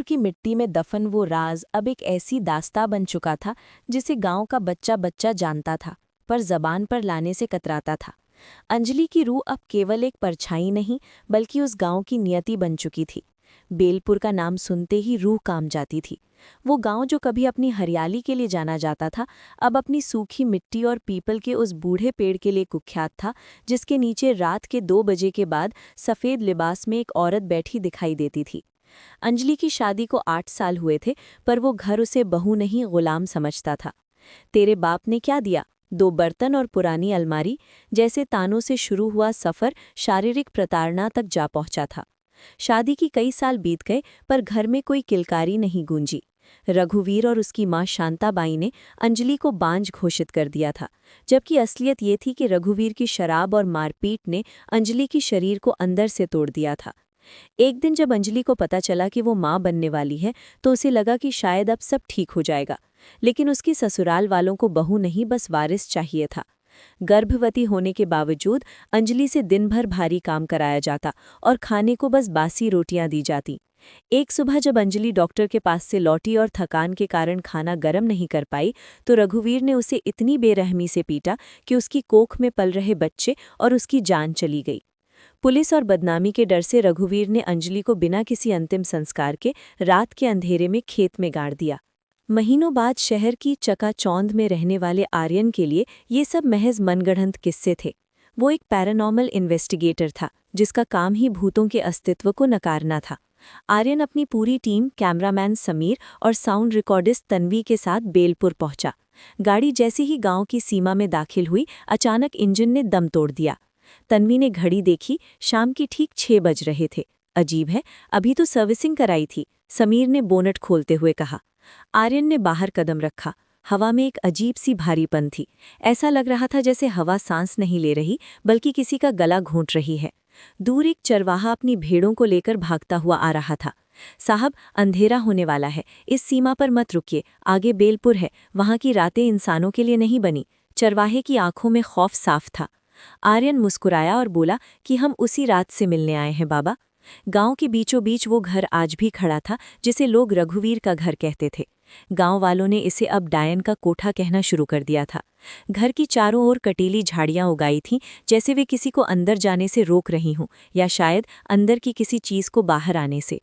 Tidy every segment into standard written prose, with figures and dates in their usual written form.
की मिट्टी में दफन वो राज अब एक ऐसी दास्तां बन चुका था जिसे गांव का बच्चा बच्चा जानता था, पर जबान पर लाने से कतराता था। अंजलि की रूह अब केवल एक परछाई नहीं, बल्कि उस गांव की नियति बन चुकी थी। बेलपुर का नाम सुनते ही रूह काम जाती थी। वो गांव जो कभी अपनी हरियाली के लिए जाना जाता था, अब अपनी सूखी मिट्टी और पीपल के उस बूढ़े पेड़ के लिए कुख्यात था, जिसके नीचे रात के 2 बजे के बाद सफ़ेद लिबास में एक औरत बैठी दिखाई देती थी। अंजलि की शादी को 8 साल हुए थे, पर वो घर उसे बहू नहीं गुलाम समझता था। तेरे बाप ने क्या दिया? 2 बर्तन और पुरानी अलमारी। जैसे तानों से शुरू हुआ सफ़र शारीरिक प्रताड़ना तक जा पहुंचा था। शादी की कई साल बीत गए, पर घर में कोई किलकारी नहीं गूंजी। रघुवीर और उसकी मां शांताबाई ने अंजलि को बांझ घोषित कर दिया था, जबकि असलियत ये थी कि रघुवीर की शराब और मारपीट ने अंजलि की शरीर को अंदर से तोड़ दिया था। एक दिन जब अंजलि को पता चला कि वो मां बनने वाली है, तो उसे लगा कि शायद अब सब ठीक हो जाएगा। लेकिन उसकी ससुराल वालों को बहू नहीं, बस वारिस चाहिए था। गर्भवती होने के बावजूद अंजलि से दिन भर भारी काम कराया जाता और खाने को बस बासी रोटियां दी जाती। एक सुबह जब अंजलि डॉक्टर के पास से लौटी और थकान के कारण खाना गर्म नहीं कर पाई, तो रघुवीर ने उसे इतनी बेरहमी से पीटा कि उसकी कोख में पल रहे बच्चे और उसकी जान चली गई। पुलिस और बदनामी के डर से रघुवीर ने अंजलि को बिना किसी अंतिम संस्कार के रात के अंधेरे में खेत में गाड़ दिया। महीनों बाद शहर की चकाचौंध में रहने वाले आर्यन के लिए ये सब महज मनगढ़ंत किस्से थे। वो एक पैरानॉर्मल इन्वेस्टिगेटर था, जिसका काम ही भूतों के अस्तित्व को नकारना था। आर्यन अपनी पूरी टीम, कैमरामैन समीर और साउंड रिकॉर्डिस्ट तन्वी के साथ बेलपुर पहुंचा। गाड़ी जैसे ही गांव की सीमा में दाखिल हुई, अचानक इंजन ने दम तोड़ दिया। तन्वी ने घड़ी देखी, शाम की ठीक 6 बज रहे थे। अजीब है, अभी तो सर्विसिंग कराई थी, समीर ने बोनट खोलते हुए कहा। आर्यन ने बाहर कदम रखा। हवा में एक अजीब सी भारीपन थी। ऐसा लग रहा था जैसे हवा सांस नहीं ले रही, बल्कि किसी का गला घोंट रही है। दूर एक चरवाहा अपनी भेड़ों को लेकर भागता हुआ आ रहा था। साहब, अंधेरा होने वाला है, इस सीमा पर मत रुकिए, आगे बेलपुर है, वहां की रातें इंसानों के लिए नहीं बनी। चरवाहे की आंखों में खौफ साफ था। आर्यन मुस्कुराया और बोला कि हम उसी रात से मिलने आए हैं बाबा। गांव के बीचों बीच वो घर आज भी खड़ा था, जिसे लोग रघुवीर का घर कहते थे। गांव वालों ने इसे अब डायन का कोठा कहना शुरू कर दिया था। घर की चारों ओर कटीली झाड़ियां उगाई थीं, जैसे वे किसी को अंदर जाने से रोक रही हों, या शायद अंदर की किसी चीज को बाहर आने से।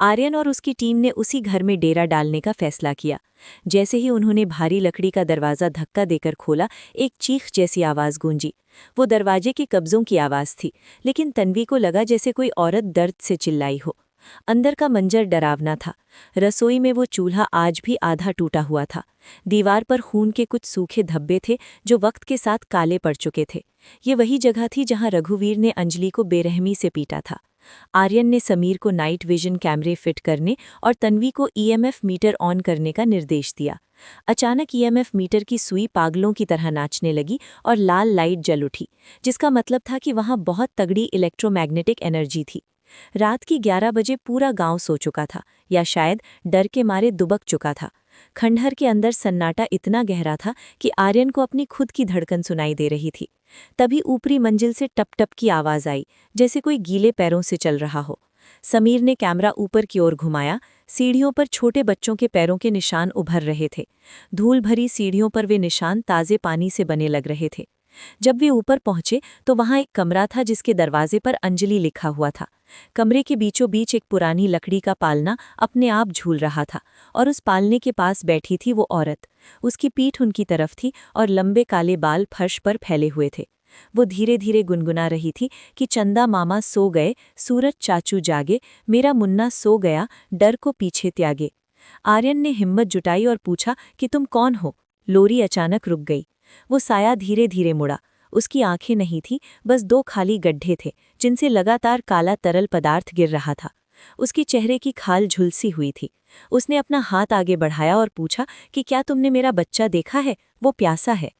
आर्यन और उसकी टीम ने उसी घर में डेरा डालने का फैसला किया। जैसे ही उन्होंने भारी लकड़ी का दरवाज़ा धक्का देकर खोला, एक चीख जैसी आवाज़ गूंजी। वो दरवाजे के कब्जों की आवाज़ थी, लेकिन तन्वी को लगा जैसे कोई औरत दर्द से चिल्लाई हो। अंदर का मंजर डरावना था। रसोई में वो चूल्हा आज भी आधा टूटा हुआ था। दीवार पर खून के कुछ सूखे धब्बे थे, जो वक्त के साथ काले पड़ चुके थे। ये वही जगह थी जहां रघुवीर ने अंजलि को बेरहमी से पीटा था। आर्यन ने समीर को नाइट विजन कैमरे फिट करने और तन्वी को ईएमएफ मीटर ऑन करने का निर्देश दिया। अचानक ईएमएफ मीटर की सुई पागलों की तरह नाचने लगी और लाल लाइट जल उठी, जिसका मतलब था कि वहां बहुत तगड़ी इलेक्ट्रोमैग्नेटिक एनर्जी थी। रात की 11 बजे पूरा गांव सो चुका था, या शायद डर के मारे दुबक चुका था। खंडहर के अंदर सन्नाटा इतना गहरा था कि आर्यन को अपनी खुद की धड़कन सुनाई दे रही थी। तभी ऊपरी मंजिल से टप टप की आवाज आई, जैसे कोई गीले पैरों से चल रहा हो। समीर ने कैमरा ऊपर की ओर घुमाया। सीढ़ियों पर छोटे बच्चों के पैरों के निशान उभर रहे थे। धूल भरी सीढ़ियों पर वे निशान ताजे पानी से बने लग रहे थे। जब वे ऊपर पहुंचे तो वहां एक कमरा था, जिसके दरवाजे पर अंजलि लिखा हुआ था। कमरे के बीचों बीच एक पुरानी लकड़ी का पालना अपने आप झूल रहा था, और उस पालने के पास बैठी थी वो औरत। उसकी पीठ उनकी तरफ थी और लंबे काले बाल फर्श पर फैले हुए थे। वो धीरे धीरे गुनगुना रही थी कि चंदा मामा सो गए, सूरज चाचू जागे, मेरा मुन्ना सो गया, डर को पीछे त्यागे। आर्यन ने हिम्मत जुटाई और पूछा कि तुम कौन हो? लोरी अचानक रुक गई। वो साया धीरे धीरे मुड़ा। उसकी आंखें नहीं थीं, बस 2 खाली गड्ढे थे, जिनसे लगातार काला तरल पदार्थ गिर रहा था। उसकी चेहरे की खाल झुलसी हुई थी। उसने अपना हाथ आगे बढ़ाया और पूछा कि क्या तुमने मेरा बच्चा देखा है? वो प्यासा है।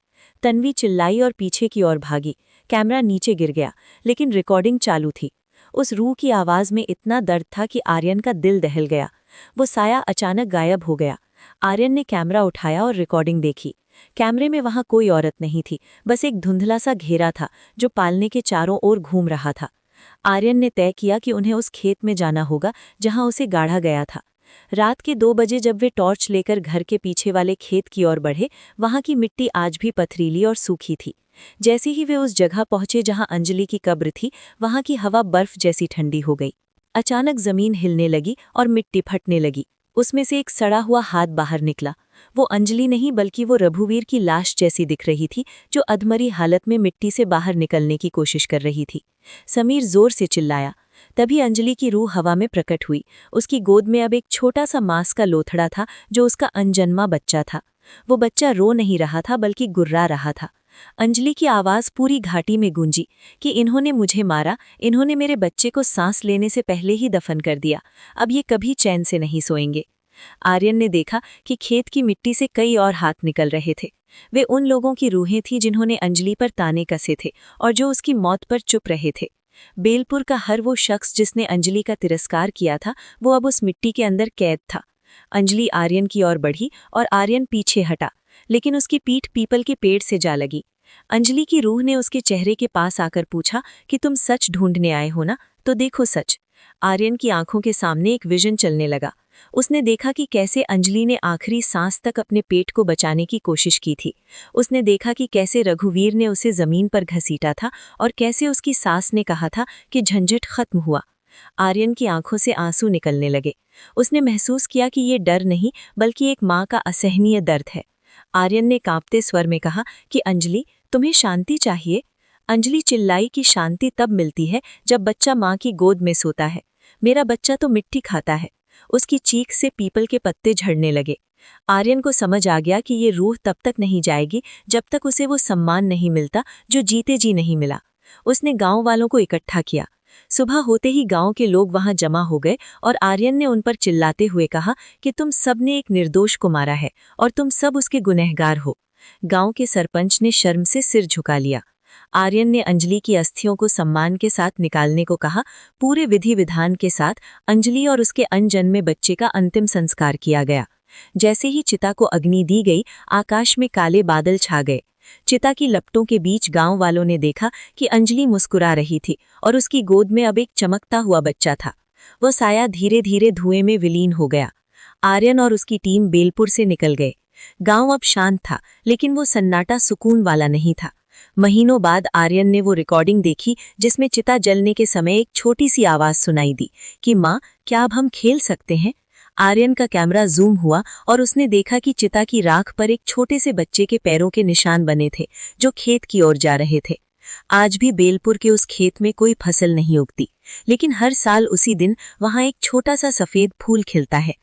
तन्वी चिल्लाई और पीछे की ओर भागी। कैमरा नीचे गिर गया, लेकिन रिकॉर्डिंग चालू थी। उस रूह की आवाज में इतना दर्द था कि आर्यन का दिल दहल गया। वो साया अचानक गायब हो गया। आर्यन ने कैमरा उठाया और रिकॉर्डिंग देखी। कैमरे में वहां कोई औरत नहीं थी, बस एक धुंधला सा घेरा था जो पालने के चारों ओर घूम रहा था। आर्यन ने तय किया कि उन्हें उस खेत में जाना होगा जहां उसे गाढ़ा गया था। रात के 2 बजे जब वे टॉर्च लेकर घर के पीछे वाले खेत की ओर बढ़े, वहां की मिट्टी आज भी पथरीली और सूखी थी। जैसे ही वे उस जगह पहुंचे जहां अंजलि की कब्र थी, वहां की हवा बर्फ जैसी ठंडी हो गई। अचानक जमीन हिलने लगी और मिट्टी फटने लगी। उसमें से एक सड़ा हुआ हाथ बाहर निकला। वो अंजलि नहीं बल्कि वो रघुवीर की लाश जैसी दिख रही थी, जो अधमरी हालत में मिट्टी से बाहर निकलने की कोशिश कर रही थी। समीर जोर से चिल्लाया। तभी अंजलि की रूह हवा में प्रकट हुई। उसकी गोद में अब एक छोटा सा मांस का लोथड़ा था, जो उसका अनजन्मा बच्चा था। वो बच्चा रो नहीं रहा था बल्कि गुर्रा रहा था। अंजलि की आवाज पूरी घाटी में गूंजी कि इन्होंने मुझे मारा, इन्होंने मेरे बच्चे को सांस लेने से पहले ही दफन कर दिया। अब ये कभी चैन से नहीं सोएंगे। आर्यन ने देखा कि खेत की मिट्टी से कई और हाथ निकल रहे थे। वे उन लोगों की रूहें थीं जिन्होंने अंजलि पर ताने कसे थे और जो उसकी मौत पर चुप रहे थे। बेलपुर का हर वो शख्स जिसने अंजलि का तिरस्कार किया था, वो अब उस मिट्टी के अंदर कैद था। अंजलि आर्यन की ओर बढ़ी और आर्यन पीछे हटा, लेकिन उसकी पीठ पीपल के पेड़ से जा लगी। अंजलि की रूह ने उसके चेहरे के पास आकर पूछा कि तुम सच ढूंढने आए हो ना, तो देखो सच। आर्यन की आंखों के सामने एक विजन चलने लगा। उसने देखा कि कैसे अंजलि ने आखिरी सांस तक अपने पेट को बचाने की कोशिश की थी। उसने देखा कि कैसे रघुवीर ने उसे जमीन पर घसीटा था और कैसे उसकी सास ने कहा था कि झंझट खत्म हुआ। आर्यन की आंखों से आंसू निकलने लगे। उसने महसूस किया कि ये डर नहीं बल्कि एक माँ का असहनीय दर्द है। आर्यन ने कांपते स्वर में कहा कि अंजलि, तुम्हें शांति चाहिए। अंजलि चिल्लाई कि शांति तब मिलती है जब बच्चा माँ की गोद में सोता है। मेरा बच्चा तो मिट्टी खाता है। उसकी चीख से पीपल के पत्ते झड़ने लगे। आर्यन को समझ आ गया कि ये रूह तब तक नहीं जाएगी जब तक उसे वो सम्मान नहीं मिलता जो जीते जी नहीं मिला। उसने गांव वालों को इकट्ठा किया। सुबह होते ही गांव के लोग वहां जमा हो गए और आर्यन ने उन पर चिल्लाते हुए कहा कि तुम सब ने एक निर्दोष को मारा है और तुम सब उसके गुनहगार हो। गांव के सरपंच ने शर्म से सिर झुका लिया। आर्यन ने अंजलि की अस्थियों को सम्मान के साथ निकालने को कहा। पूरे विधि विधान के साथ अंजलि और उसके अनजन्मे बच्चे का अंतिम संस्कार किया गया। जैसे ही चिता को अग्नि दी गई, आकाश में काले बादल छा गए। चिता की लपटों के बीच गांव वालों ने देखा कि अंजलि मुस्कुरा रही थी और उसकी गोद में अब एक चमकता हुआ बच्चा था। वो साया धीरे धीरे धुएं में विलीन हो गया। आर्यन और उसकी टीम बेलपुर से निकल गए। गांव अब शांत था, लेकिन वो सन्नाटा सुकून वाला नहीं था। महीनों बाद आर्यन ने वो रिकॉर्डिंग देखी जिसमें चिता जलने के समय एक छोटी सी आवाज सुनाई दी कि माँ, क्या अब हम खेल सकते हैं। आर्यन का कैमरा जूम हुआ और उसने देखा कि चिता की राख पर एक छोटे से बच्चे के पैरों के निशान बने थे जो खेत की ओर जा रहे थे। आज भी बेलपुर के उस खेत में कोई फसल नहीं उगती, लेकिन हर साल उसी दिन वहां एक छोटा सा सफेद फूल खिलता है।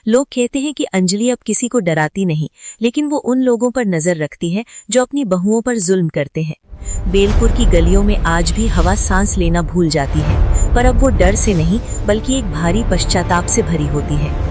लोग कहते हैं कि अंजलि अब किसी को डराती नहीं, लेकिन वो उन लोगों पर नजर रखती है जो अपनी बहुओं पर जुल्म करते हैं। बेलपुर की गलियों में आज भी हवा सांस लेना भूल जाती है, पर अब वो डर से नहीं बल्कि एक भारी पश्चाताप से भरी होती है।